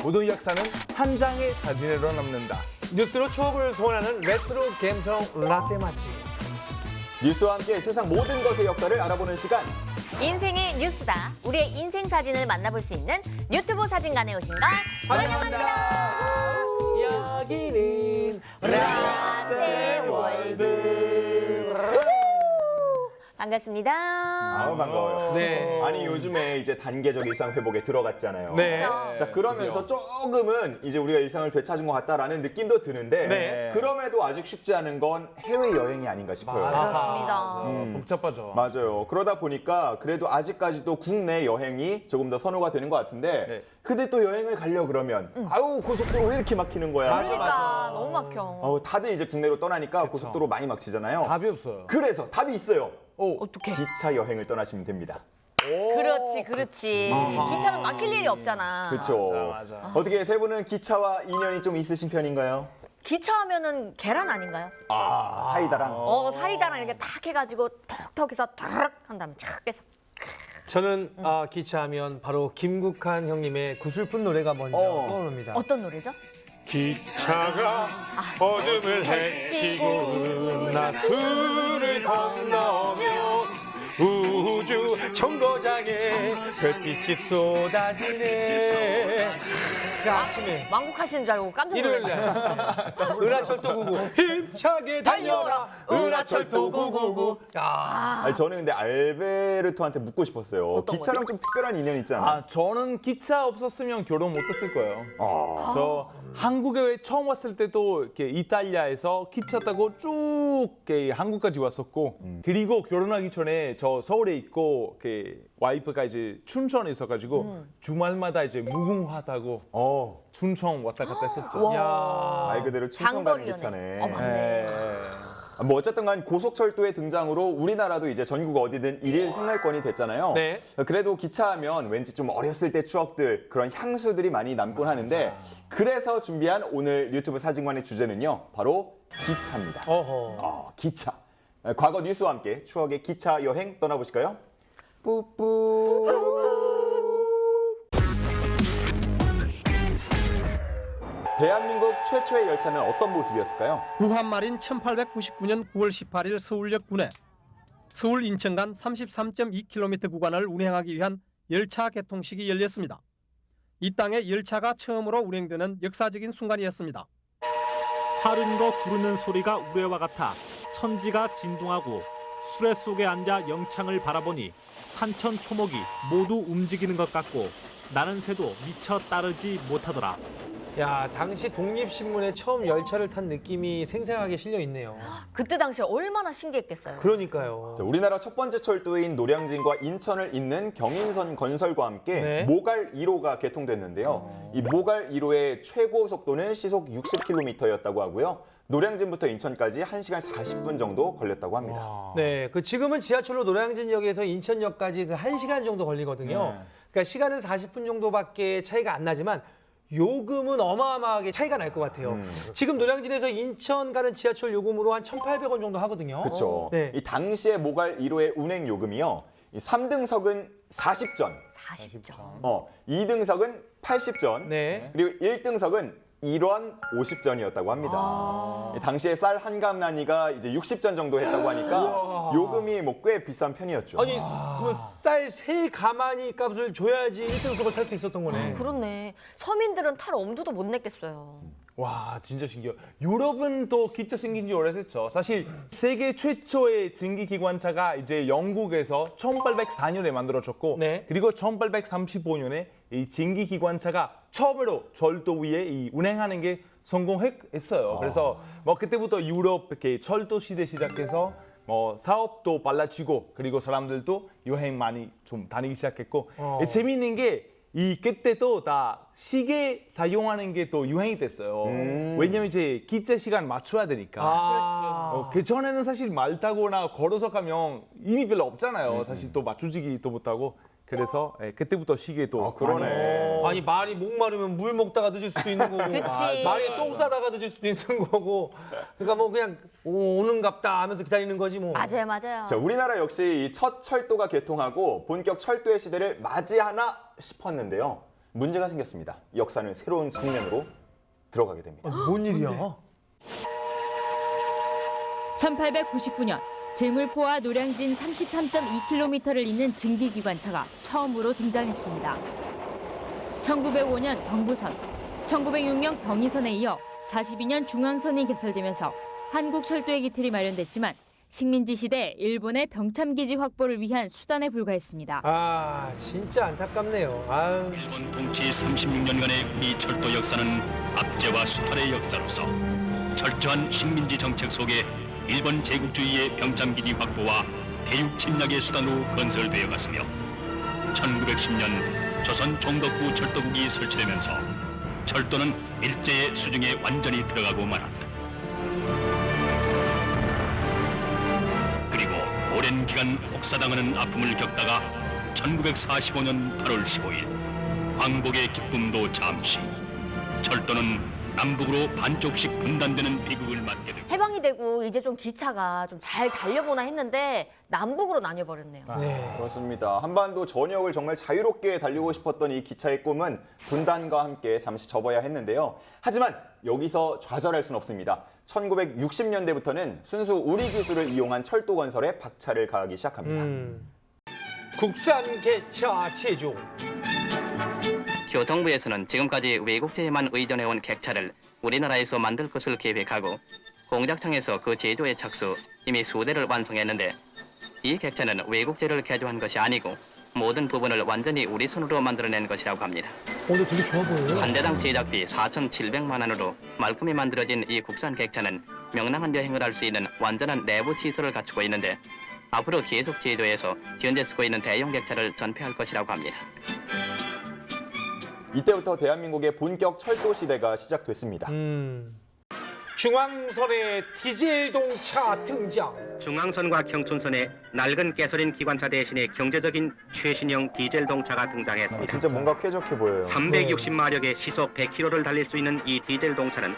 모든 역사는 한 장의 사진으로 남는다. 뉴스로 추억을 소환하는 레트로 감성 라떼 맛집. 뉴스와 함께 세상 모든 것의 역사를 알아보는 시간. 인생의 뉴스다. 우리의 인생 사진을 만나볼 수 있는 유튜브 사진관에 오신 걸 환영합니다. 여기는 라떼 월드. 반갑습니다. 아우 반가워요. 네. 아니 요즘에 이제 단계적 일상 회복에 들어갔잖아요. 네. 그렇죠. 자 그러면서 조금은 이제 우리가 일상을 되찾은 것 같다라는 느낌도 드는데 네. 그럼에도 아직 쉽지 않은 건 해외 여행이 아닌가 싶어요. 그렇습니다. 복잡하죠. 맞아요. 그러다 보니까 그래도 아직까지도 국내 여행이 조금 더 선호가 되는 것 같은데 네. 근데 또 여행을 가려 그러면 아우 고속도로 왜 이렇게 막히는 거야? 그러니까 너무 막혀. 다들 이제 국내로 떠나니까 고속도로 많이 막히잖아요. 답이 없어요. 그래서 답이 있어요. 어떡해. 기차 여행을 떠나시면 됩니다. 그렇지, 그렇지. 기차는 막힐 일이 없잖아. 그렇죠. 맞아. 어떻게 세 분은 기차와 인연이 좀 있으신 편인가요? 기차 하면은 계란 아닌가요? 사이다랑. 사이다랑 이렇게 탁 해가지고 턱턱 해서 타르륵 한 다음에 착 해서. 저는 기차하면 바로 김국한 형님의 구슬픈 노래가 먼저 떠오릅니다. 어떤 노래죠? 기차가 어둠을 헤치고 나수를 건너며 우주 정거장에 별빛이 쏟아지네. 아침에 왕국하시는 줄 알고 깜짝 일요일 놀랐어요. 날 은하철도 999 힘차게 달려라 은하철도 999. 아니, 저는 근데 알베르토한테 묻고 싶었어요. 어떤 기차랑 좀 특별한 인연 있잖아요. 저는 기차 없었으면 결혼 못했을 거예요. 저 한국에 처음 왔을 때도 이렇게 이탈리아에서 기차 타고 쭉 이렇게 한국까지 왔었고 그리고 결혼하기 전에 저 서울에 있고 이렇게 와이프가 이제 춘천에 있어가지고 주말마다 이제 무궁화 타고 춘천 왔다 갔다 했었죠. 와. 말 그대로 춘천 가는 장거리 기차네. 연애. 맞네. 뭐 어쨌든 간 고속철도의 등장으로 우리나라도 이제 전국 어디든 일일 생활권이 됐잖아요. 네. 그래도 기차하면 왠지 좀 어렸을 때 추억들, 그런 향수들이 많이 남곤 하는데 그래서 준비한 오늘 유튜브 사진관의 주제는요. 바로 기차입니다. 기차. 과거 뉴스와 함께 추억의 기차 여행 떠나보실까요? 뿌뿌. 대한민국 최초의 열차는 어떤 모습이었을까요? 무한말인 1899년 9월 18일 서울역 구내 서울 인천 간 33.2km 구간을 운행하기 위한 열차 개통식이 열렸습니다. 이 땅에 열차가 처음으로 운행되는 역사적인 순간이었습니다. 하른 거 구르는 소리가 우레와 같아 천지가 진동하고 수레 속에 앉아 영창을 바라보니 산천 초목이 모두 움직이는 것 같고 나는 새도 미처 따르지 못하더라. 야, 당시 독립신문에 처음 열차를 탄 느낌이 생생하게 실려 있네요. 그때 당시에 얼마나 신기했겠어요. 그러니까요. 자, 우리나라 첫 번째 철도인 노량진과 인천을 잇는 경인선 건설과 함께 네. 모갈 1호가 개통됐는데요. 이 모갈 1호의 최고 속도는 시속 60km였다고 하고요. 노량진부터 인천까지 1시간 40분 정도 걸렸다고 합니다. 네, 지금은 지하철로 노량진역에서 인천역까지 1시간 정도 걸리거든요. 그러니까 시간은 40분 정도밖에 차이가 안 나지만 요금은 어마어마하게 차이가 날 것 같아요. 지금 노량진에서 인천 가는 지하철 요금으로 한 1,800원 정도 하거든요. 그렇죠. 네. 이 당시에 모갈 1호의 운행 요금이요. 이 3등석은 40전, 40점. 2등석은 80전, 네. 그리고 1등석은 1원 50전이었다고 합니다. 당시에 쌀 한 감나니가 이제 60전 정도 했다고 하니까 요금이 뭐 꽤 비싼 편이었죠. 아니, 그러면 쌀 세 가마니 값을 줘야지 1등석을 탈 수 있었던 거네. 그렇네. 서민들은 탈 엄두도 못 냈겠어요. 와 진짜 신기해요. 유럽은 또 기차 생긴 지 오래됐죠. 사실 세계 최초의 증기기관차가 이제 영국에서 1804년에 만들어졌고 네. 그리고 1835년에 이 증기기관차가 처음으로 철도 위에 이 운행하는 게 성공했어요. 그래서 뭐 그때부터 유럽 이렇게 철도 시대 시작해서 뭐 사업도 빨라지고 그리고 사람들도 여행 많이 좀 다니기 시작했고 재미있는 게 이 그때도 다 시계 사용하는 게 또 유행이 됐어요. 왜냐면 이제 기차 시간 맞춰야 되니까. 그 전에는 사실 말 타거나 걸어서 가면 힘이 별로 없잖아요. 사실 또 맞추지기도 못하고. 그래서 그때부터 시계도 그러네. 아니, 말이 목마르면 물 먹다가 늦을 수도 있는 거고. 그치. 말이 똥 싸다가 늦을 수도 있는 거고. 그러니까 뭐 그냥 오는갑다 하면서 기다리는 거지 뭐. 맞아요, 맞아요. 자, 우리나라 역시 이 첫 철도가 개통하고 본격 철도의 시대를 맞이하나 싶었는데요. 문제가 생겼습니다. 역사는 새로운 측면으로 들어가게 됩니다. 뭔 일이야? 1899년 제물포와 노량진 33.2km를 잇는 증기기관차가 처음으로 등장했습니다. 1905년 경부선, 1906년 경의선에 이어 42년 중앙선이 개설되면서 한국철도의 기틀이 마련됐지만 식민지 시대 일본의 병참기지 확보를 위한 수단에 불과했습니다. 아, 진짜 안타깝네요. 아유. 일본 통치 36년간의 우리 철도 역사는 압제와 수탈의 역사로서 철저한 식민지 정책 속에 일본 제국주의의 병참기지 확보와 대륙 침략의 수단으로 건설되어 갔으며 1910년 조선 총독부 철도국이 설치되면서 철도는 일제의 수중에 완전히 들어가고 말았다. 그리고 오랜 기간 혹사당하는 아픔을 겪다가 1945년 8월 15일 광복의 기쁨도 잠시 철도는 남북으로 반쪽씩 분단되는 비극을 맞게 되고 해방이 되고 이제 좀 기차가 좀 잘 달려보나 했는데 남북으로 나뉘어버렸네요. 네. 그렇습니다. 한반도 전역을 정말 자유롭게 달리고 싶었던 이 기차의 꿈은 분단과 함께 잠시 접어야 했는데요. 하지만 여기서 좌절할 수는 없습니다. 1960년대부터는 순수 우리 기술을 이용한 철도 건설에 박차를 가하기 시작합니다. 국산 개차 제조. 교통부에서는 지금까지 외국제에만 의존해온 객차를 우리나라에서 만들 것을 계획하고 공작청에서 그 제조에 착수 이미 수대를 완성했는데 이 객차는 외국제를 개조한 것이 아니고 모든 부분을 완전히 우리 손으로 만들어낸 것이라고 합니다. 오늘 되게 좋아 보여요. 한 대당 제작비 4,700만 원으로 말끔히 만들어진 이 국산 객차는 명랑한 여행을 할 수 있는 완전한 내부 시설을 갖추고 있는데 앞으로 계속 제조해서 현재 쓰고 있는 대형 객차를 전폐할 것이라고 합니다. 이때부터 대한민국의 본격 철도 시대가 시작됐습니다. 중앙선에 디젤 동차 등장. 중앙선과 경춘선에 낡은 가솔린 기관차 대신에 경제적인 최신형 디젤 동차가 등장했습니다. 진짜 뭔가 쾌적해 보여요. 360마력의 시속 100km를 달릴 수 있는 이 디젤 동차는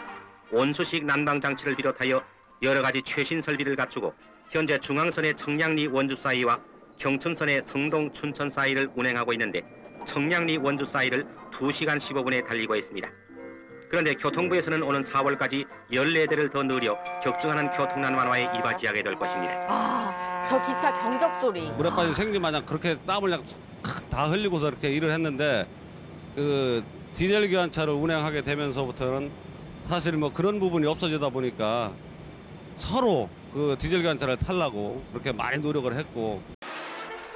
온수식 난방 장치를 비롯하여 여러 가지 최신 설비를 갖추고 현재 중앙선의 청량리 원주 사이와 경춘선의 성동 춘천 사이를 운행하고 있는데 청량리 원주 사이를 2시간 15분에 달리고 있습니다. 그런데 교통부에서는 오는 4월까지 14대를 더 늘려 격정하는 교통난 완화에 이바지하게 될 것입니다. 아, 저 기차 경적 소리. 물에 빠진 생쥐 마냥 그렇게 땀을 그냥 다 흘리고서 이렇게 일을 했는데 그 디젤 기관차를 운행하게 되면서부터는 사실 뭐 그런 부분이 없어지다 보니까 서로 그 디젤 기관차를 타려고 그렇게 많이 노력을 했고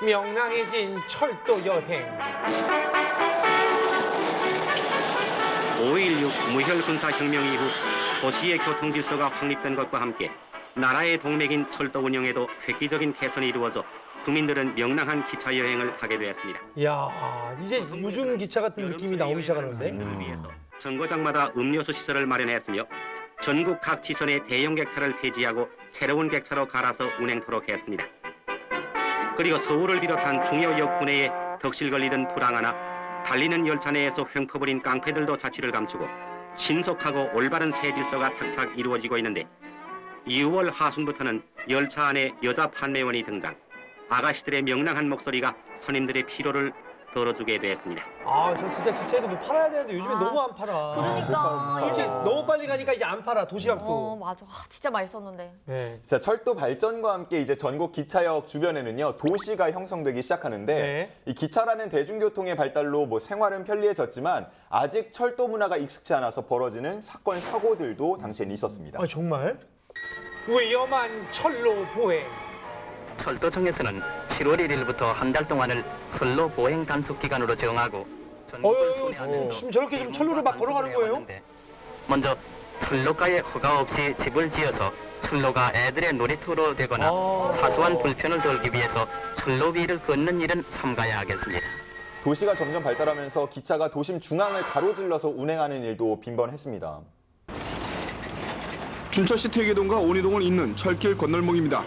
명랑해진 철도 여행. 5.16 무혈군사혁명 이후 도시의 교통 질서가 확립된 것과 함께 나라의 동맥인 철도 운영에도 획기적인 개선이 이루어져 국민들은 명랑한 기차 여행을 하게 되었습니다. 이야, 이제 요즘 기차 같은 느낌이 나오기 시작하는데. 위해서 정거장마다 음료수 시설을 마련했으며 전국 각 지선의 대형 객차를 폐지하고 새로운 객차로 갈아서 운행토록 했습니다. 그리고 서울을 비롯한 중요 역군내에 덕실 걸리던 불황하나 달리는 열차 내에서 횡퍼버린 깡패들도 자취를 감추고 신속하고 올바른 새 질서가 착착 이루어지고 있는데 6월 하순부터는 열차 안에 여자 판매원이 등장. 아가씨들의 명랑한 목소리가 손님들의 피로를 덜어주게 됐습니다. 아, 저 진짜 기차에도 뭐 팔아야 되는데 요즘에 아, 너무 안 팔아. 그러니까. 이제 너무 빨리 가니까 이제 안 팔아, 도시락도. 어, 맞아. 아, 진짜 맛있었는데. 네. 자, 철도 발전과 함께 이제 전국 기차역 주변에는요 도시가 형성되기 시작하는데 네. 이 기차라는 대중교통의 발달로 뭐 생활은 편리해졌지만 아직 철도 문화가 익숙치 않아서 벌어지는 사건 사고들도 당시엔 있었습니다. 아, 정말? 위험한 철로 보행. 철도청에서는 7월 1일부터 한 달 동안을 선로 보행 단속 기간으로 정하고 지금 저렇게 좀 철로를 막 걸어가는 거예요? 먼저 철로가에 허가 없이 집을 지어서 철로가 애들의 놀이터로 되거나 사소한 불편을 덜기 위해서 철로 위를 걷는 일은 삼가야 하겠습니다. 도시가 점점 발달하면서 기차가 도심 중앙을 가로질러서 운행하는 일도 빈번했습니다. 춘천시 퇴계동과 온이동을 잇는 철길 건널목입니다.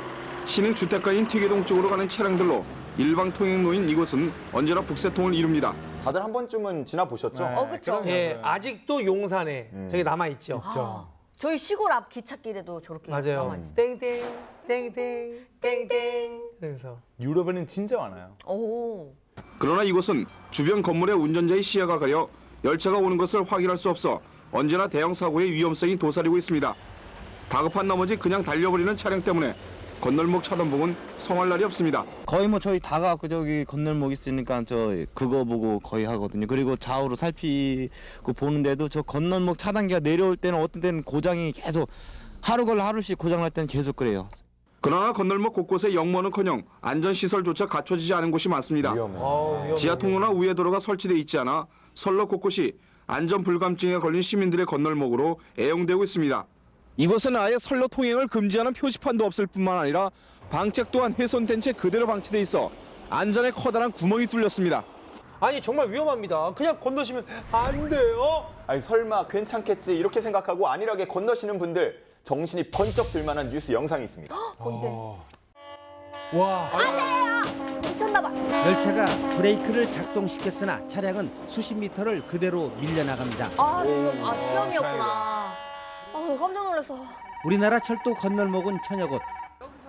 시는 주택가인 퇴계동 쪽으로 가는 차량들로 일방 통행로인 이곳은 언제나 북새통을 이룹니다. 다들 한 번쯤은 지나보셨죠? 어, 그쵸. 예, 아직도 용산에 저기 남아있죠. 아, 저희 시골 앞 기찻길에도 저렇게 맞아요. 남아있어요. 땡땡, 땡땡, 땡땡. 그래서. 유럽에는 진짜 많아요. 오. 그러나 이곳은 주변 건물의 운전자의 시야가 가려 열차가 오는 것을 확인할 수 없어 언제나 대형 사고의 위험성이 도사리고 있습니다. 다급한 나머지 그냥 달려버리는 차량 때문에 건널목 차단봉은 성할 날이 없습니다. 거의 뭐 저희 다 가고 저기 건널목 있으니까 저 그거 보고 거의 하거든요. 그리고 좌우로 살피고 보는데도 저 건널목 차단기가 내려올 때는 어떤 때는 고장이 계속 하루 걸러 하루씩 고장날 때는 계속 그래요. 그러나 건널목 곳곳에 영문은커녕 안전시설조차 갖춰지지 않은 곳이 많습니다. 지하 통로나 우회 도로가 설치돼 있지 않아 선로 곳곳이 안전 불감증에 걸린 시민들의 건널목으로 애용되고 있습니다. 이곳은 아예 선로 통행을 금지하는 표지판도 없을 뿐만 아니라 방책 또한 훼손된 채 그대로 방치돼 있어 안전에 커다란 구멍이 뚫렸습니다. 아니 정말 위험합니다. 그냥 건너시면 안 돼요. 아니 설마 괜찮겠지 이렇게 생각하고 안일하게 건너시는 분들 정신이 번쩍 들만한 뉴스 영상이 있습니다. 뭔데? 와. 미쳤나봐. 열차가 브레이크를 작동시켰으나 차량은 수십 미터를 그대로 밀려나갑니다. 지금 시험이었구나. 깜짝 놀랐어. 우리나라 철도 건널목은 천여 곳.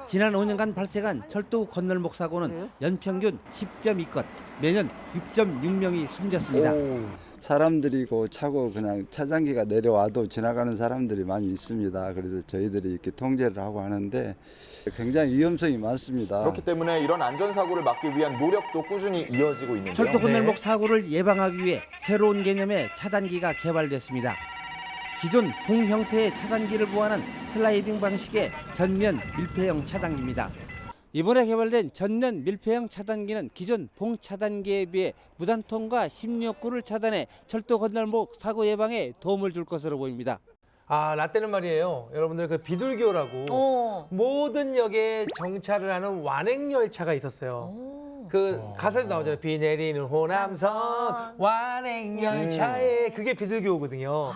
지난 5년간 발생한 철도 건널목 사고는 연평균 10.2건, 매년 6.6명이 숨졌습니다. 사람들이 차고 그냥 차단기가 내려와도 지나가는 사람들이 많이 있습니다. 그래서 저희들이 이렇게 통제를 하고 하는데 굉장히 위험성이 많습니다. 그렇기 때문에 이런 안전사고를 막기 위한 노력도 꾸준히 이어지고 있는데요. 철도 건널목 사고를 예방하기 위해 새로운 개념의 차단기가 개발됐습니다. 기존 봉 형태의 차단기를 보완한 슬라이딩 방식의 전면 밀폐형 차단기입니다. 이번에 개발된 전면 밀폐형 차단기는 기존 봉 차단기에 비해 무단통과 심리욕구를 차단해 철도 건널목 사고 예방에 도움을 줄 것으로 보입니다. 라떼는 말이에요. 여러분들 그 비둘기호라고 모든 역에 정차를 하는 완행열차가 있었어요. 그 가사에도 나오잖아요. 비 내리는 호남선 완행열차에 그게 비둘기호거든요.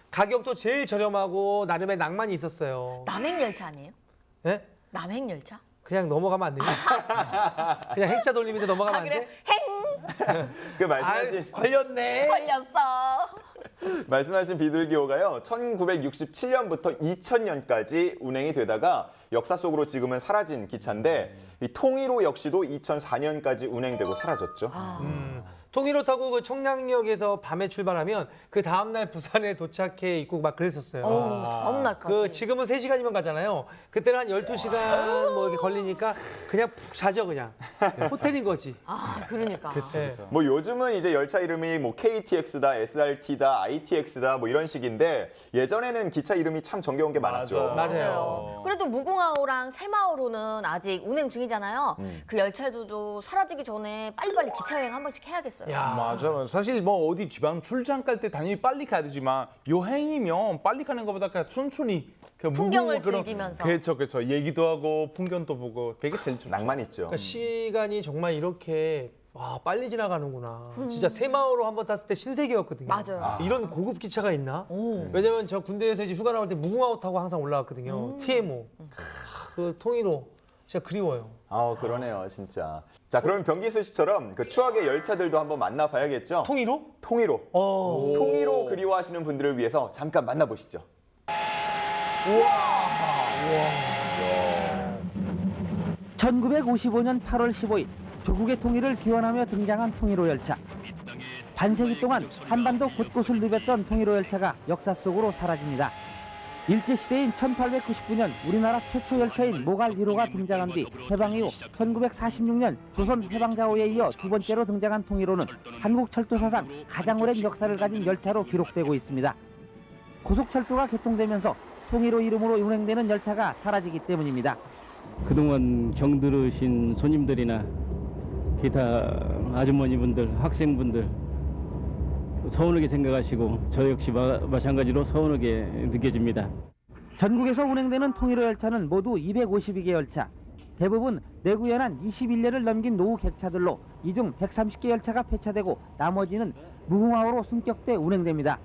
가격도 제일 저렴하고 나름의 낭만이 있었어요. 남행열차 아니에요? 네? 남행열차? 그냥 넘어가면 안 돼요? 그냥 행차 돌리면서 넘어가면 안 그래? 돼? 그 말씀하신 걸렸네. 걸렸어. 말씀하신 비둘기호가요 1967년부터 2000년까지 운행이 되다가 역사 속으로 지금은 사라진 기차인데 이 통일호 역시도 2004년까지 운행되고 사라졌죠. 통일호 타고 그 청량역에서 밤에 출발하면 그 다음날 부산에 도착해 있고 막 그랬었어요. 다음날까지. 그 지금은 3시간이면 가잖아요. 그때는 한 12시간 뭐 이렇게 걸리니까 그냥 푹 자죠 그냥. 호텔인 거지. 그러니까. 뭐 요즘은 이제 열차 이름이 뭐 KTX다, SRT다, ITX다 뭐 이런 식인데 예전에는 기차 이름이 참 정겨운 게 많았죠. 맞아요. 그래도 무궁화호랑 새마을호는 아직 운행 중이잖아요. 그 열차들도 사라지기 전에 빨리빨리 기차 여행 한 번씩 해야겠어요. 맞아. 사실 뭐 어디 지방 출장 갈 때 당연히 빨리 가야 되지만 여행이면 빨리 가는 것보다 그냥 천천히 그 풍경을 즐기면서. 그렇죠. 얘기도 하고 풍경도 보고 그게 제일 좋죠. 낭만 있죠. 그러니까 시간이 정말 이렇게 빨리 지나가는구나. 진짜 새마을호 한번 tas을 때 신세계였거든요. 맞아요. 이런 고급 기차가 있나? 왜냐면 저 군대에서 이제 휴가 나올 때 무궁화호 타고 항상 올라갔거든요. TMO. 그 통일호. 진짜 그리워요. 그러네요, 진짜. 자, 그러면 변기수 씨처럼 그 추억의 열차들도 한번 만나봐야겠죠? 통일호? 통일호. 통일호 그리워하시는 분들을 위해서 잠깐 만나보시죠. 1955년 8월 15일 조국의 통일을 기원하며 등장한 통일호 열차. 반세기 동안 한반도 곳곳을 누볐던 통일호 열차가 역사 속으로 사라집니다. 일제시대인 1899년 우리나라 최초 열차인 모갈 1호가 등장한 뒤 해방 이후 1946년 조선 해방자호에 이어 두 번째로 등장한 통일호는 한국 철도 사상 가장 오랜 역사를 가진 열차로 기록되고 있습니다. 고속철도가 개통되면서 통일호 이름으로 운행되는 열차가 사라지기 때문입니다. 그동안 정들으신 손님들이나 기타 아주머니분들, 학생분들 서운하게 생각하시고 저 역시 마찬가지로 서운하게 느껴집니다. 전국에서 운행되는 통일호 열차는 모두 252개 열차. 대부분 내구연한 21년을 넘긴 노후 객차들로 이 중 130개 열차가 폐차되고 나머지는 무궁화호로 승격돼 운행됩니다.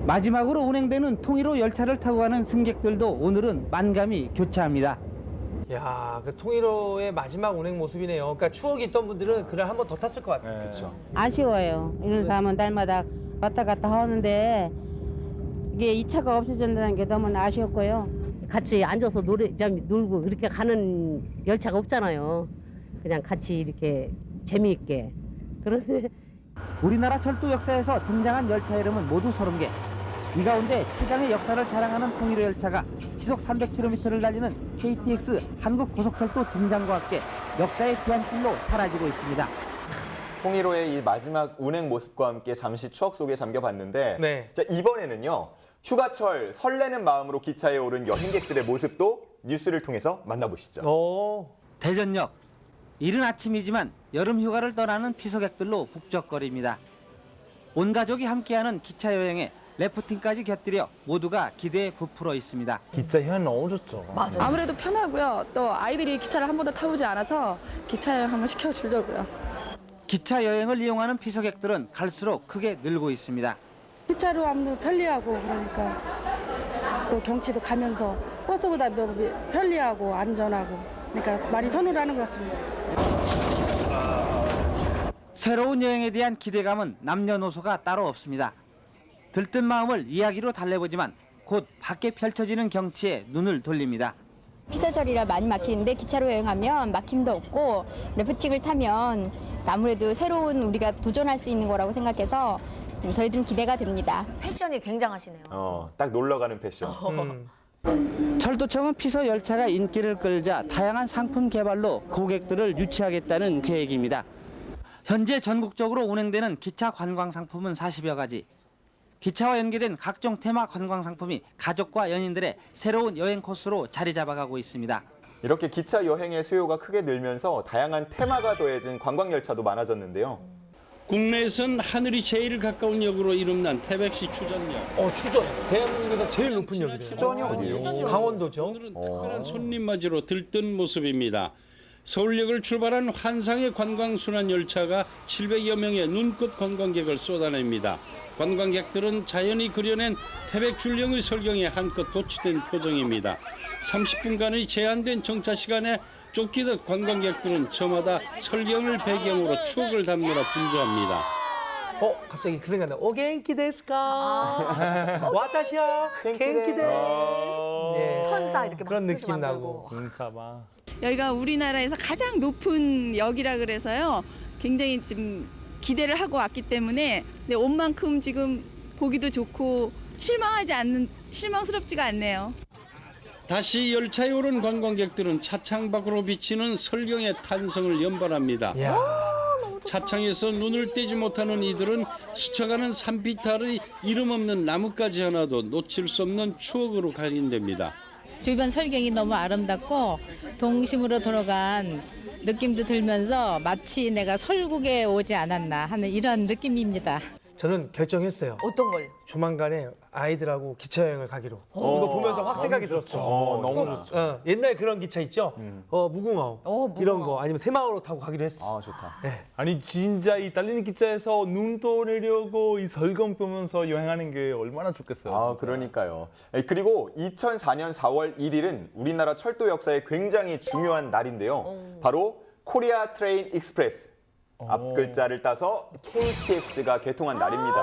마지막으로 운행되는 통일호 열차를 타고 가는 승객들도 오늘은 만감이 교차합니다. 야, 그 통일호의 마지막 운행 모습이네요. 그러니까 추억이 있던 분들은 그날 한 번 더 탔을 것 같아요. 그렇죠. 아쉬워요. 이런 사람은 날마다 왔다 갔다 하는데 이게 이 차가 없어진다는 게 너무 아쉬웠고요. 같이 앉아서 놀고 그렇게 가는 열차가 없잖아요. 그냥 같이 이렇게 재미있게 그런데 우리나라 철도 역사에서 등장한 열차 이름은 모두 30개. 이 가운데 최장의 역사를 자랑하는 통일호 열차가 시속 300km를 달리는 KTX 한국고속철도 등장과 함께 역사의 뒤안길로 사라지고 있습니다. 통일호의 이 마지막 운행 모습과 함께 잠시 추억 속에 잠겨봤는데 네. 자, 이번에는요. 휴가철 설레는 마음으로 기차에 오른 여행객들의 모습도 뉴스를 통해서 만나보시죠. 대전역. 이른 아침이지만 여름 휴가를 떠나는 피서객들로 북적거립니다. 온 가족이 함께하는 기차 여행에 래프팅까지 곁들여 모두가 기대에 부풀어 있습니다. 기차 여행 너무 좋죠. 맞아요. 아무래도 편하고요. 또 아이들이 기차를 한 번도 타보지 않아서 기차 여행 한번 시켜주려고요. 기차 여행을 이용하는 피서객들은 갈수록 크게 늘고 있습니다. 기차로 하면 편리하고 그러니까 또 경치도 가면서 버스보다 편리하고 안전하고 그러니까 많이 선호를 하는 것 같습니다. 새로운 여행에 대한 기대감은 남녀노소가 따로 없습니다. 들뜬 마음을 이야기로 달래보지만 곧 밖에 펼쳐지는 경치에 눈을 돌립니다. 피서절이라 많이 막히는데 기차로 여행하면 막힘도 없고 래프팅을 타면 아무래도 새로운 우리가 도전할 수 있는 거라고 생각해서 저희들은 기대가 됩니다. 패션이 굉장하시네요. 딱 놀러가는 패션. 철도청은 피서 열차가 인기를 끌자 다양한 상품 개발로 고객들을 유치하겠다는 계획입니다. 현재 전국적으로 운행되는 기차 관광 상품은 40여 가지. 기차와 연계된 각종 테마 관광 상품이 가족과 연인들의 새로운 여행 코스로 자리 잡아가고 있습니다. 이렇게 기차 여행의 수요가 크게 늘면서 다양한 테마가 더해진 관광열차도 많아졌는데요. 국내에선 하늘이 제일 가까운 역으로 이름난 태백시 추전역. 추전. 대한민국에서 제일 높은 역이래요. 추전이 어디예요? 강원도죠. 오늘은 특별한 손님 맞이로 들뜬 모습입니다. 서울역을 출발한 환상의 관광순환 열차가 700여 명의 눈꽃 관광객을 쏟아냅니다. 관광객들은 자연이 그려낸 태백줄령의 설경에 한껏 도취된 표정입니다. 30분간의 제한된 정차 시간에 쫓기듯 관광객들은 저마다 설경을 배경으로 추억을 담느라 분주합니다. 갑자기 그 생각나. 오 겐키 데스까? 와타시야 겐키 데. 천사 이렇게 그런 막 느낌 나고. 공사바. 여기가 우리나라에서 가장 높은 역이라 그래서요. 굉장히 지금 기대를 하고 왔기 때문에 온 만큼 지금 보기도 좋고 실망스럽지가 않네요. 다시 열차에 오른 관광객들은 차창 밖으로 비치는 설경의 탄성을 연발합니다. 차창에서 눈을 떼지 못하는 이들은 스쳐가는 산비탈의 이름 없는 나뭇가지 하나도 놓칠 수 없는 추억으로 각인됩니다. 주변 설경이 너무 아름답고 동심으로 돌아간 느낌도 들면서 마치 내가 설국에 오지 않았나 하는 이런 느낌입니다. 저는 결정했어요. 어떤 걸? 조만간에 아이들하고 기차 여행을 가기로. 이거 보면서 확 생각이 들었어. 너무 좋죠. 옛날 그런 기차 있죠? 무궁화호. 이런 거 아니면 새마을호 타고 가기로 했어. 좋다. 네. 아니 진짜 이 달리는 기차에서 눈도 내려고 이 설경 보면서 여행하는 게 얼마나 좋겠어요. 그러니까요. 그리고 2004년 4월 1일은 우리나라 철도 역사에 굉장히 중요한 날인데요. 바로 코리아 트레인 익스프레스. 앞글자를 따서 KTX가 개통한 날입니다.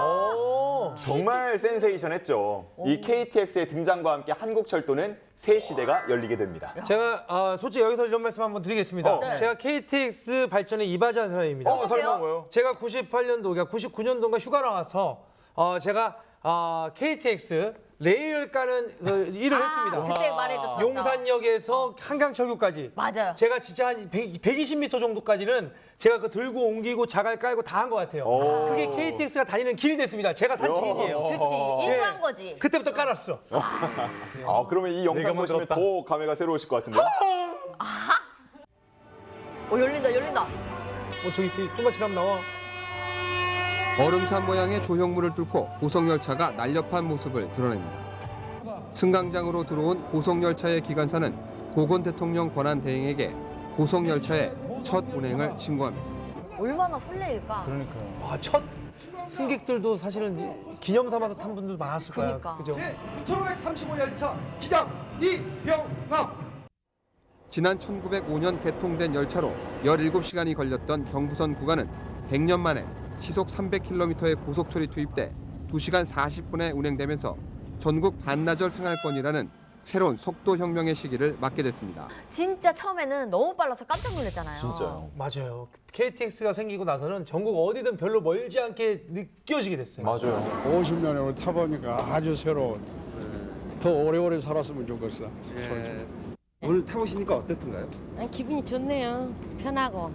정말 센세이션했죠. 이 KTX의 등장과 함께 한국철도는 새 시대가 열리게 됩니다. 제가 솔직히 여기서 이런 말씀 한번 드리겠습니다. 네. 제가 KTX 발전에 이바지한 사람입니다. 설마 뭐요? 제가 98년도, 그러니까 99년도인가 휴가 나와서 제가 KTX 레일 가는 일을 했습니다. 그때 말해줬었죠. 용산역에서 한강철교까지. 맞아요. 제가 진짜 한 120m 정도까지는 제가 그 들고 옮기고 자갈 깔고 다 한 것 같아요. 그게 KTX가 다니는 길이 됐습니다. 제가 산 지인이에요. 그치. 일조한 거지. 그때부터 깔았어. 그러면 이 영상 보시면 더 감회가 새로우실 것 같은데요? 열린다. 저기 좀만 지나면 나와. 얼음산 모양의 조형물을 뚫고 고속열차가 날렵한 모습을 드러냅니다. 승강장으로 들어온 고속열차의 기관사는 고건 대통령 권한 대행에게 고속열차의 첫 운행을 신고합니다. 얼마나 설레일까? 그러니까요. 첫 승객들도 사실은 기념 삼아서 탄 분들도 많았을 거예요. 그러니까. 그죠? 2535 열차 기장 이병남. 지난 1905년 개통된 열차로 17시간이 걸렸던 경부선 구간은 100년 만에 시속 300km의 고속철이 투입돼 2시간 40분에 운행되면서 전국 반나절 생활권이라는 새로운 속도 혁명의 시기를 맞게 됐습니다. 진짜 처음에는 너무 빨라서 깜짝 놀랐잖아요. 맞아요. KTX가 생기고 나서는 전국 어디든 별로 멀지 않게 느껴지게 됐어요. 50년을 타보니까 아주 새로운 더 오래오래 살았으면 좋겠어. 오늘 타보시니까 어땠던가요? 기분이 좋네요. 편하고.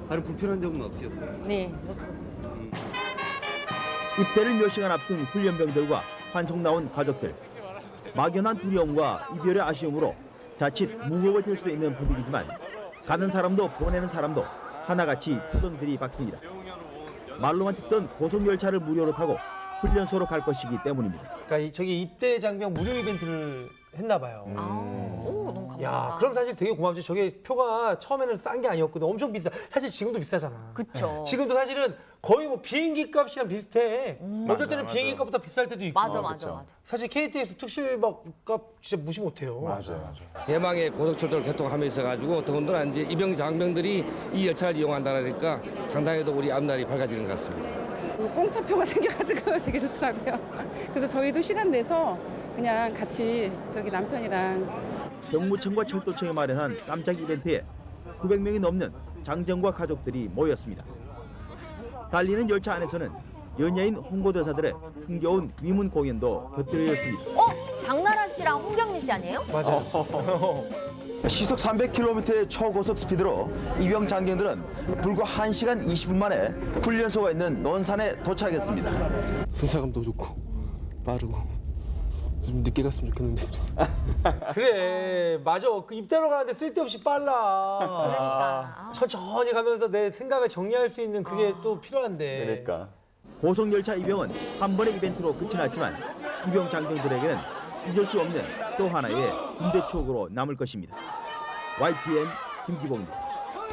다른 불편한 점은 없으셨어요? 네, 없었어요. 입대를 몇 시간 앞둔 훈련병들과 환송 나온 가족들. 막연한 두려움과 이별의 아쉬움으로 자칫 무거워질 수도 있는 분위기지만 가는 사람도 보내는 사람도 하나같이 표정 들이박습니다. 말로만 듣던 고속열차를 무료로 타고 훈련소로 갈 것이기 때문입니다. 그러니까 저기 입대 장병 무료 이벤트를 했나 봐요. 오, 너무 감사합니다. 야, 그럼 사실 되게 고맙죠. 저게 표가 처음에는 싼 게 아니었거든. 엄청 비싸. 사실 지금도 비싸잖아. 그쵸. 지금도 사실은 거의 뭐 비행기 값이랑 비슷해. 어떨 때는 맞아. 비행기 값보다 비쌀 때도 있고. 맞아. 사실 KTX 특실밥 값 진짜 무시 못해요. 맞아요. 대망의 고속철도를 개통하며 있어가지고 더군다나 이제 입영 장병들이 이 열차를 이용한다니까 상당히 더 우리 앞날이 밝아지는 것 같습니다. 공짜표가 생겨가지고 되게 좋더라고요. 그래서 저희도 시간 내서 그냥 같이 저기 남편이랑 병무청과 철도청이 마련한 깜짝 이벤트에 900명이 넘는 장정과 가족들이 모였습니다. 달리는 열차 안에서는 연예인 홍보대사들의 흥겨운 위문 공연도 곁들여졌습니다. 장나라 씨랑 홍경리 씨 아니에요? 맞아요. 시속 300km의 초고속 스피드로 입영 장병들은 불과 1시간 20분 만에 훈련소가 있는 논산에 도착했습니다. 승차감도 좋고 빠르고 좀 늦게 갔으면 좋겠는데. 그래, 맞아. 그 입대로 가는데 쓸데없이 빨라. 그러니까. 천천히 가면서 내 생각을 정리할 수 있는 그게 또 필요한데. 그러니까. 고속열차 입영은 한 번의 이벤트로 끝이 났지만 입영 장병들에게는 잊을 수 없는 또 하나의 군대 추억으로 남을 것입니다. YTN 김기봉입니다.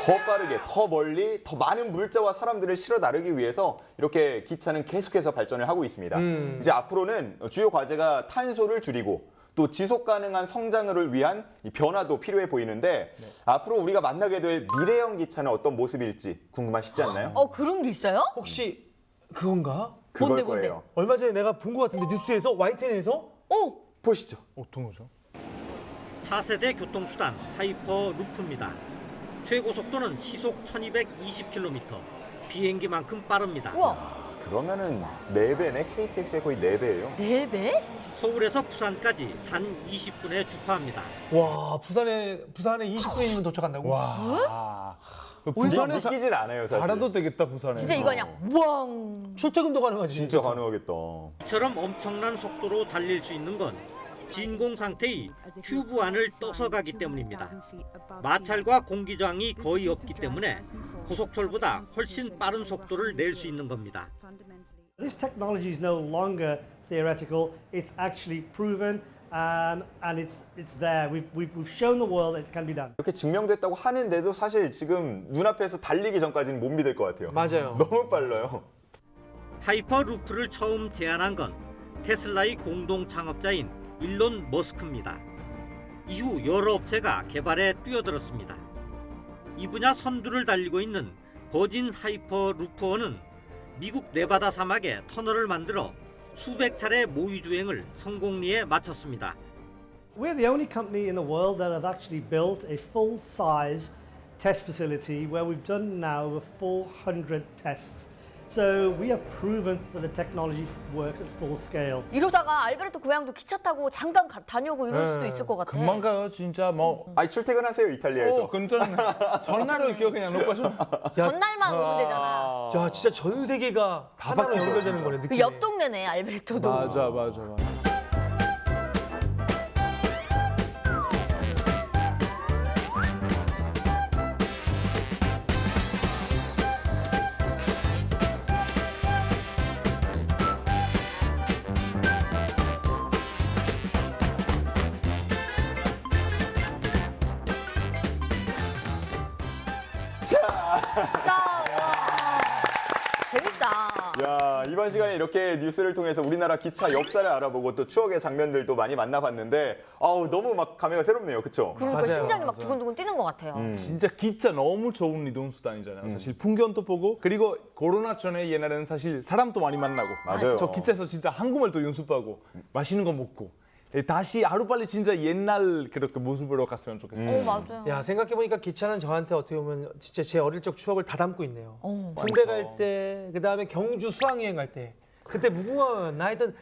더 빠르게, 더 멀리, 더 많은 물자와 사람들을 실어 나르기 위해서 이렇게 기차는 계속해서 발전을 하고 있습니다. 이제 앞으로는 주요 과제가 탄소를 줄이고 또 지속 가능한 성장을 위한 이 변화도 필요해 보이는데 앞으로 우리가 만나게 될 미래형 기차는 어떤 모습일지 궁금하시지 않나요? 그런 게 있어요? 혹시 그건가? 그걸 거예요. 얼마 전에 내가 본 것 같은데 뉴스에서 YTN에서? 보시죠. 어떤 거죠? 차세대 교통수단 하이퍼 루프입니다. 최고 속도는 시속 1220km, 비행기만큼 빠릅니다. 그러면은 4배네? KTX의 거의 4배예요. 4배? 서울에서 부산까지 단 20분에 주파합니다. 와, 부산에 20분이면 도착한다고? 와. 부산에 느끼진 않아요, 사실. 살아도 되겠다, 부산에. 진짜 이거 그냥 왕. 출퇴근도 가능하지. 진짜 가능하겠다. 이처럼 엄청난 속도로 달릴 수 있는 건 진공 상태의 튜브 안을 떠서 가기 때문입니다. 마찰과 공기저항이 거의 없기 때문에 고속철보다 훨씬 빠른 속도를 낼 수 있는 겁니다. This technology is no longer theoretical. It's actually proven, and it's there. We've shown the world it can be done. 이렇게 증명됐다고 하는데도 사실 지금 눈앞에서 달리기 전까지는 못 믿을 것 같아요. 맞아요. 너무 빨라요. 하이퍼 루프를 처음 제안한 건 테슬라의 공동 창업자인 일론 머스크입니다. 이후 여러 업체가 개발에 뛰어들었습니다. 이 분야 선두를 달리고 있는 버진 하이퍼 루프원은 미국 네바다 사막에 터널을 만들어 수백 차례 모의 주행을 성공리에 마쳤습니다. We're the only company in the world that have actually built a full-size test facility where we've done now over 400 tests. So we have proven that the technology works at full scale. 이러다가 알베르토 고향도 기차 타고 잠깐 다녀오고 이럴 수도 있을 것 같아. 금방 가요, 진짜 뭐. 아니 출퇴근하세요, 이탈리아에서. 전날을 기억 그냥 놓고 좀. 전날만 오면 되잖아. 야, 진짜 전 세계가 하나로 연결되는 거네. 그 옆 동네네, 알베르토도. 맞아. 재밌다. 야, 이번 시간에 이렇게 뉴스를 통해서 우리나라 기차 역사를 알아보고 또 추억의 장면들도 많이 만나봤는데 너무 막 감회가 새롭네요. 그렇죠? 그러니까 심장이 막 두근두근 뛰는 것 같아요. 진짜 기차 너무 좋은 이동수단이잖아요. 사실 풍경도 보고 그리고 코로나 전에 옛날에는 사실 사람도 많이 만나고 맞아요. 저 기차에서 진짜 한국말도 연습하고 맛있는 거 먹고 다시 하루빨리 진짜 옛날 그렇게 모습으로 갔으면 좋겠어요. 맞아요. 야, 생각해보니까 기차는 저한테 어떻게 보면 진짜 제 어릴 적 추억을 다 담고 있네요. 맞아. 군대 갈 때, 그 다음에 경주 수학여행 갈 때, 그때 무궁화였나 하여튼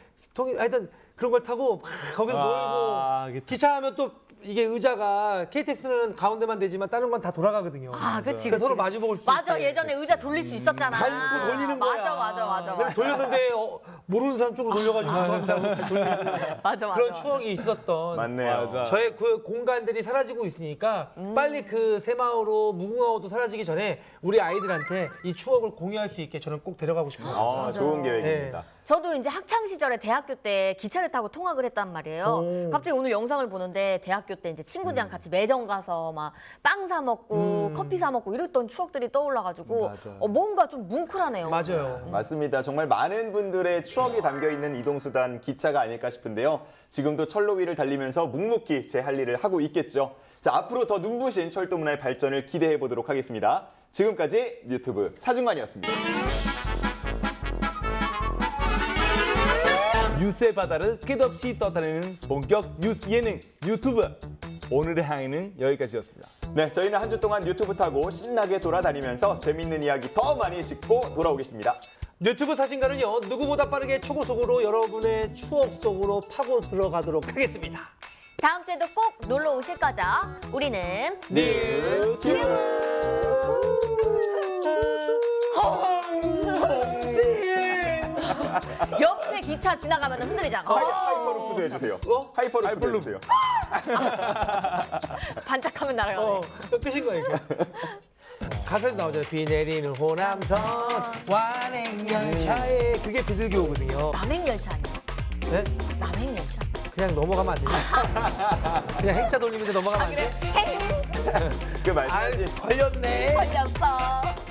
그런 걸 타고 막 거기서 놀고, 기차 하면 또 이게 의자가 KTX는 가운데만 되지만 다른 건 다 돌아가거든요. 그치. 그래서 서로 마주보고 있을 맞아, 때. 예전에 의자 돌릴 수 있었잖아. 밟고 돌리는 거야. 맞아. 돌렸는데 모르는 사람 쪽으로 돌려가지고 죄송합니다. 돌리는 맞아. 그런 추억이 있었던. 맞네요. 맞아. 저의 그 공간들이 사라지고 있으니까 빨리 그 새마을호, 무궁화호도 사라지기 전에 우리 아이들한테 이 추억을 공유할 수 있게 저는 꼭 데려가고 싶어요. 좋은 계획입니다. 저도 이제 학창 시절에 대학교 때 기차를 타고 통학을 했단 말이에요. 갑자기 오늘 영상을 보는데 대학교 때 이제 친구들이랑 같이 매점 가서 막 빵 사 먹고 커피 사 먹고 이랬던 추억들이 떠올라가지고 뭔가 좀 뭉클하네요. 맞아요. 맞습니다. 정말 많은 분들의 추억이 담겨 있는 이동수단 기차가 아닐까 싶은데요. 지금도 철로 위를 달리면서 묵묵히 제 할 일을 하고 있겠죠. 자, 앞으로 더 눈부신 철도 문화의 발전을 기대해 보도록 하겠습니다. 지금까지 유튜브 사중관이었습니다. 뉴스의 바다를 끝없이 떠다니는 본격 뉴스 예능 유튜브. 오늘의 항해는 여기까지였습니다. 네, 저희는 한 주 동안 유튜브 타고 신나게 돌아다니면서 재밌는 이야기 더 많이 싣고 돌아오겠습니다. 유튜브 사진가는요, 누구보다 빠르게 초고속으로 여러분의 추억 속으로 파고 들어가도록 하겠습니다. 다음 주에도 꼭 놀러 오실 거죠? 우리는 옆에 기차 지나가면 흔들리잖아. 하이퍼루프도 해주세요. 하이퍼루프도 해주세요. 반짝하면 날아가네. 끝인 거예요, 이게. 가사에도 나오잖아요. 비 내리는 호남선 완행열차에 그게 비둘기호거든요. 남행열차 아니야? 네? 남행열차. 그냥 넘어가면 안 되냐? 그냥 행차 돌리면서 넘어가면 안 돼? 그 말씀하신 걸렸네. 걸렸어.